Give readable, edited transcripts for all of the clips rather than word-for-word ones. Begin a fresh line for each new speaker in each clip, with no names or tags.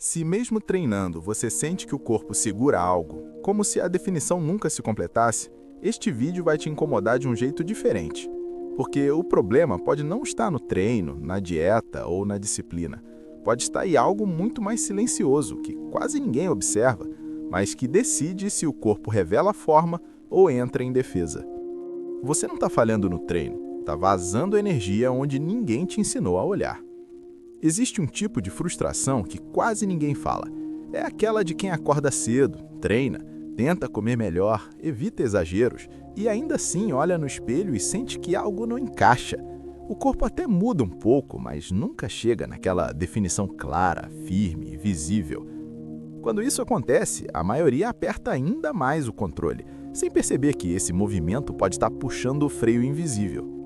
Se mesmo treinando você sente que o corpo segura algo, como se a definição nunca se completasse, este vídeo vai te incomodar de um jeito diferente. Porque o problema pode não estar no treino, na dieta ou na disciplina. Pode estar em algo muito mais silencioso, que quase ninguém observa, mas que decide se o corpo revela a forma ou entra em defesa. Você não está falhando no treino, está vazando energia onde ninguém te ensinou a olhar. Existe um tipo de frustração que quase ninguém fala. É aquela de quem acorda cedo, treina, tenta comer melhor, evita exageros e ainda assim olha no espelho e sente que algo não encaixa. O corpo até muda um pouco, mas nunca chega naquela definição clara, firme e visível. Quando isso acontece, a maioria aperta ainda mais o controle, sem perceber que esse movimento pode estar puxando o freio invisível.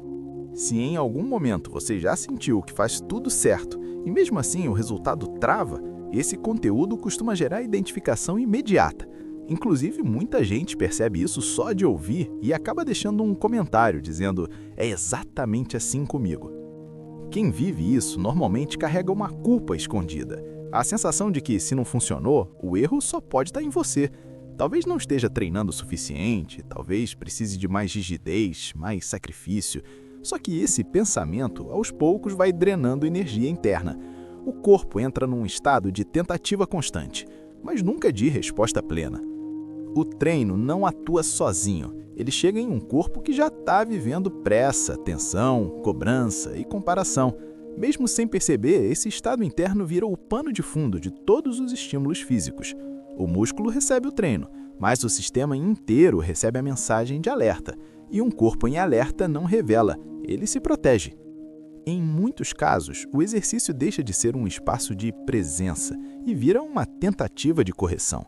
Se em algum momento você já sentiu que faz tudo certo e mesmo assim o resultado trava, esse conteúdo costuma gerar identificação imediata. Inclusive, muita gente percebe isso só de ouvir e acaba deixando um comentário dizendo "é exatamente assim comigo". Quem vive isso normalmente carrega uma culpa escondida. A sensação de que, se não funcionou, o erro só pode estar em você. Talvez não esteja treinando o suficiente, talvez precise de mais rigidez, mais sacrifício. Só que esse pensamento, aos poucos, vai drenando energia interna. O corpo entra num estado de tentativa constante, mas nunca de resposta plena. O treino não atua sozinho. Ele chega em um corpo que já está vivendo pressa, tensão, cobrança e comparação. Mesmo sem perceber, esse estado interno vira o pano de fundo de todos os estímulos físicos. O músculo recebe o treino, mas o sistema inteiro recebe a mensagem de alerta. E um corpo em alerta não revela, ele se protege. Em muitos casos, o exercício deixa de ser um espaço de presença e vira uma tentativa de correção.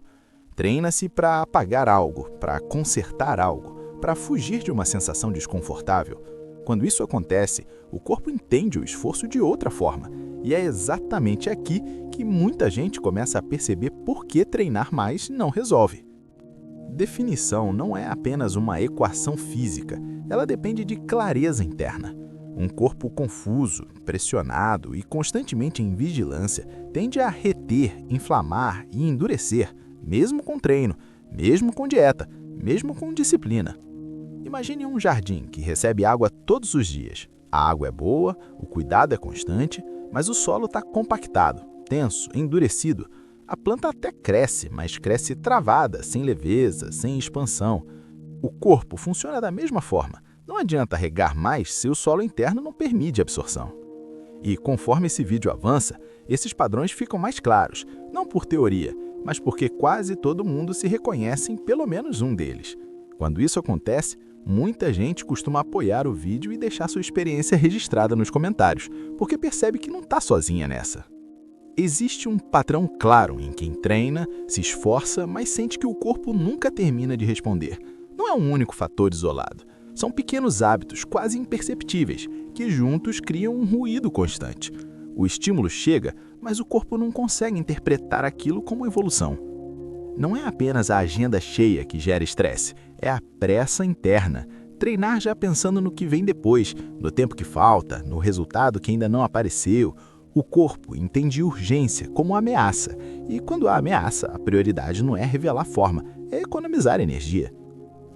Treina-se para apagar algo, para consertar algo, para fugir de uma sensação desconfortável. Quando isso acontece, o corpo entende o esforço de outra forma, e é exatamente aqui que muita gente começa a perceber por que treinar mais não resolve. Definição não é apenas uma equação física, ela depende de clareza interna. Um corpo confuso, pressionado e constantemente em vigilância tende a reter, inflamar e endurecer, mesmo com treino, mesmo com dieta, mesmo com disciplina. Imagine um jardim que recebe água todos os dias. A água é boa, o cuidado é constante, mas o solo está compactado, tenso, endurecido. A planta até cresce, mas cresce travada, sem leveza, sem expansão. O corpo funciona da mesma forma. Não adianta regar mais se o solo interno não permite absorção. E conforme esse vídeo avança, esses padrões ficam mais claros, não por teoria, mas porque quase todo mundo se reconhece em pelo menos um deles. Quando isso acontece, muita gente costuma apoiar o vídeo e deixar sua experiência registrada nos comentários, porque percebe que não está sozinha nessa. Existe um padrão claro em quem treina, se esforça, mas sente que o corpo nunca termina de responder. Não é um único fator isolado. São pequenos hábitos quase imperceptíveis, que juntos criam um ruído constante. O estímulo chega, mas o corpo não consegue interpretar aquilo como evolução. Não é apenas a agenda cheia que gera estresse, é a pressa interna. Treinar já pensando no que vem depois, no tempo que falta, no resultado que ainda não apareceu. O corpo entende urgência como ameaça, e quando há ameaça, a prioridade não é revelar forma, é economizar energia.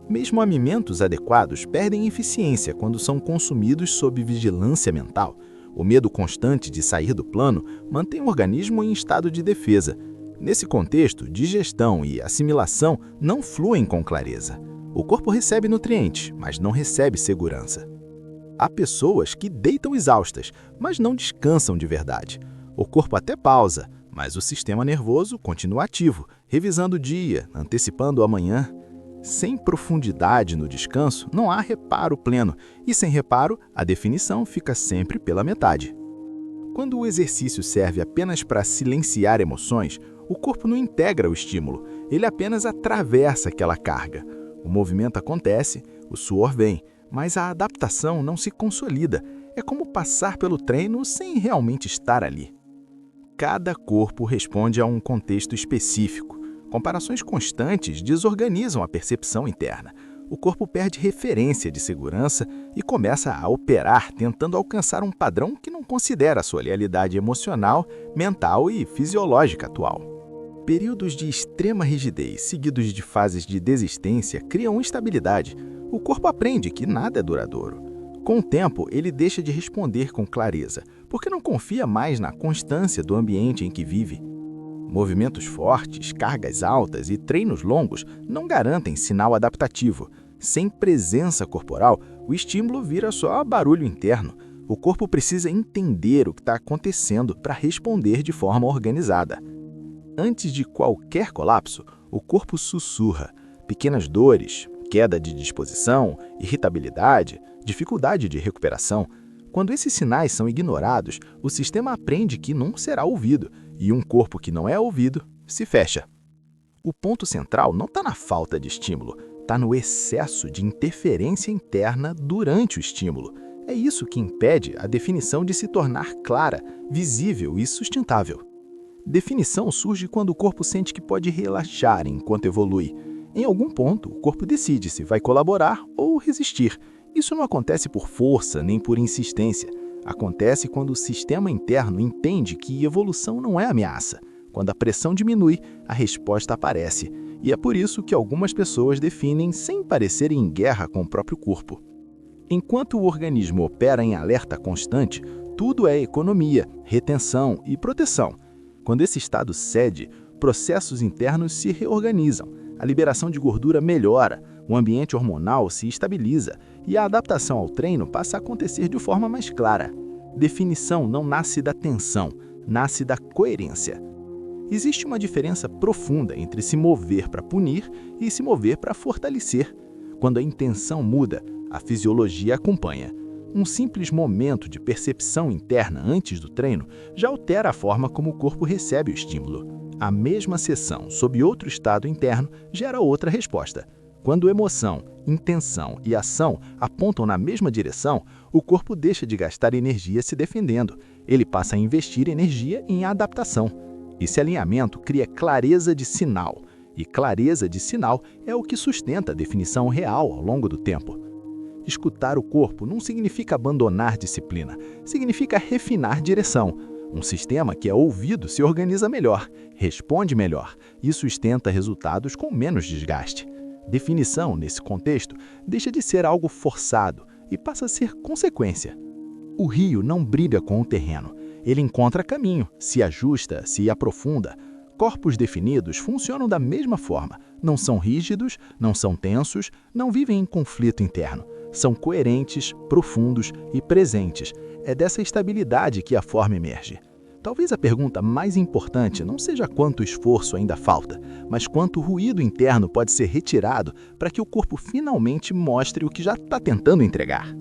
Mesmo alimentos adequados perdem eficiência quando são consumidos sob vigilância mental. O medo constante de sair do plano mantém o organismo em estado de defesa. Nesse contexto, digestão e assimilação não fluem com clareza. O corpo recebe nutrientes, mas não recebe segurança. Há pessoas que deitam exaustas, mas não descansam de verdade. O corpo até pausa, mas o sistema nervoso continua ativo, revisando o dia, antecipando o amanhã. Sem profundidade no descanso, não há reparo pleno, e sem reparo, a definição fica sempre pela metade. Quando o exercício serve apenas para silenciar emoções, o corpo não integra o estímulo, ele apenas atravessa aquela carga. O movimento acontece, o suor vem, mas a adaptação não se consolida. É como passar pelo treino sem realmente estar ali. Cada corpo responde a um contexto específico. Comparações constantes desorganizam a percepção interna. o corpo perde referência de segurança e começa a operar tentando alcançar um padrão que não considera a sua realidade emocional, mental e fisiológica atual. Períodos de extrema rigidez, seguidos de fases de desistência, criam instabilidade. O corpo aprende que nada é duradouro. Com o tempo, ele deixa de responder com clareza, porque não confia mais na constância do ambiente em que vive. Movimentos fortes, cargas altas e treinos longos não garantem sinal adaptativo. Sem presença corporal, o estímulo vira só barulho interno. O corpo precisa entender o que está acontecendo para responder de forma organizada. Antes de qualquer colapso, o corpo sussurra. Pequenas dores, queda de disposição, irritabilidade, dificuldade de recuperação. Quando esses sinais são ignorados, o sistema aprende que não será ouvido, e um corpo que não é ouvido se fecha. O ponto central não está na falta de estímulo, está no excesso de interferência interna durante o estímulo. É isso que impede a definição de se tornar clara, visível e sustentável. Definição surge quando o corpo sente que pode relaxar enquanto evolui. Em algum ponto, o corpo decide se vai colaborar ou resistir. Isso não acontece por força nem por insistência. Acontece quando o sistema interno entende que evolução não é ameaça. Quando a pressão diminui, a resposta aparece. E é por isso que algumas pessoas definem sem parecerem em guerra com o próprio corpo. Enquanto o organismo opera em alerta constante, tudo é economia, retenção e proteção. Quando esse estado cede, processos internos se reorganizam, a liberação de gordura melhora, o ambiente hormonal se estabiliza e a adaptação ao treino passa a acontecer de forma mais clara. Definição não nasce da tensão, nasce da coerência. Existe uma diferença profunda entre se mover para punir e se mover para fortalecer. Quando a intenção muda, a fisiologia acompanha. Um simples momento de percepção interna antes do treino já altera a forma como o corpo recebe o estímulo. A mesma sessão, sob outro estado interno, gera outra resposta. Quando emoção, intenção e ação apontam na mesma direção, o corpo deixa de gastar energia se defendendo. Ele passa a investir energia em adaptação. Esse alinhamento cria clareza de sinal, e clareza de sinal é o que sustenta a definição real ao longo do tempo. Escutar o corpo não significa abandonar disciplina, significa refinar direção. Um sistema que é ouvido se organiza melhor, responde melhor e sustenta resultados com menos desgaste. Definição, nesse contexto, deixa de ser algo forçado e passa a ser consequência. O rio não briga com o terreno. Ele encontra caminho, se ajusta, se aprofunda. Corpos definidos funcionam da mesma forma. Não são rígidos, não são tensos, não vivem em conflito interno. São coerentes, profundos e presentes. É dessa estabilidade que a forma emerge. Talvez a pergunta mais importante não seja quanto esforço ainda falta, mas quanto ruído interno pode ser retirado para que o corpo finalmente mostre o que já está tentando entregar.